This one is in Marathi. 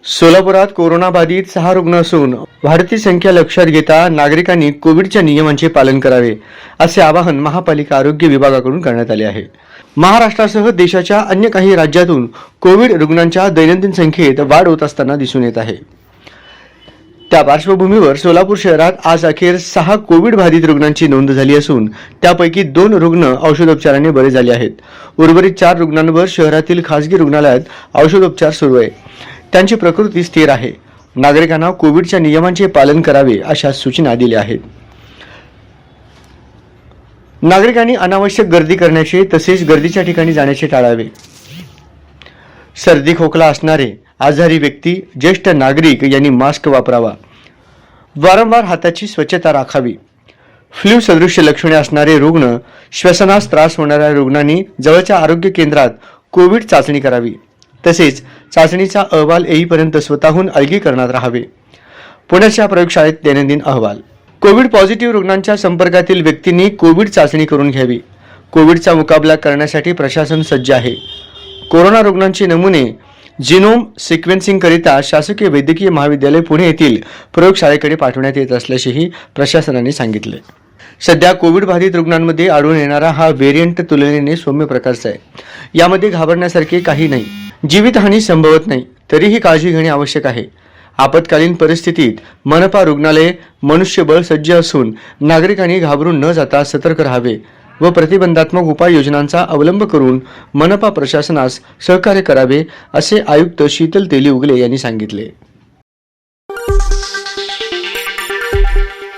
सोलापुरात कोरोनाबाधित 6 रुग्ण असून वाढती संख्या लक्षात घेता नागरिकांनी कोविडच्या नियमांचे पालन करावे असे आवाहन महापालिका आरोग्य विभागाकडून करण्यात आले आहे। महाराष्ट्रासह देशाच्या अन्य काही राज्यातून कोविड रुग्णांच्या दैनंदिन संख्येत वाढ होत असताना दिसून येत आहे। त्या पार्श्वभूमीवर सोलापूर शहरात आज अखेर 6 कोविड बाधित रुग्णांची नोंद झाली असून त्यापैकी 2 रुग्ण औषधोपचाराने बरे झाले आहेत। उर्वरित 4 रुग्णांवर शहरातील खासगी रुग्णालयात औषधोपचार सुरू आहे। त्यांची प्रकृती स्थिर आहे। नागरिकांना कोविडच्या नियमांचे पालन करावे अशा सूचना दिल्या आहेत। नागरिकांनी अनावश्यक गर्दी करण्याचे तसेच गर्दीच्या ठिकाणी जाण्याचे टाळावे। सर्दी खोकला असणारे आजारी व्यक्ती ज्येष्ठ नागरिक यांनी मास्क वापरावा। वारंवार हाताची स्वच्छता राखावी। फ्लू सदृश लक्षणे असणारे रुग्ण श्वसनास त्रास होणाऱ्या रुग्णांनी जवळच्या आरोग्य केंद्रात कोविड चाचणी करावी। तसेच चाचणीचा अहवाल येईपर्यंत स्वतःहून अलगीकरणात राहावे। पुण्याच्या प्रयोगशाळेत दैनंदिन अहवाल। कोविड पॉझिटिव्ह रुग्णांच्या संपर्कातील व्यक्तींनी कोविड चाचणी करून घ्यावी। कोविडचा मुकाबला करण्यासाठी प्रशासन सज्ज आहे। कोरोना रुग्णांचे नमुने जिनोम सिक्वेन्सिंग करिता शासकीय वैद्यकीय महाविद्यालय पुणे येथील प्रयोगशाळेकडे पाठवण्यात येत असल्याचेही प्रशासनाने सांगितले। सध्या कोविड बाधित रुग्णांमध्ये आढळून येणारा हा व्हेरियंट तुलनेने सौम्य प्रकारचा आहे। यामध्ये घाबरण्यासारखे काही नाही। जीवितहानी संभवत नाही, तरीही काळजी घेणे आवश्यक आहे। आपत्कालीन परिस्थितीत मनपा रुग्णालय मनुष्यबळ सज्ज असून नागरिकांनी घाबरून न जाता सतर्क राहावे व प्रतिबंधात्मक उपाययोजनांचा अवलंब करून मनपा प्रशासनास सहकार्य करावे असे आयुक्त शीतल तेली उगले यांनी सांगितले।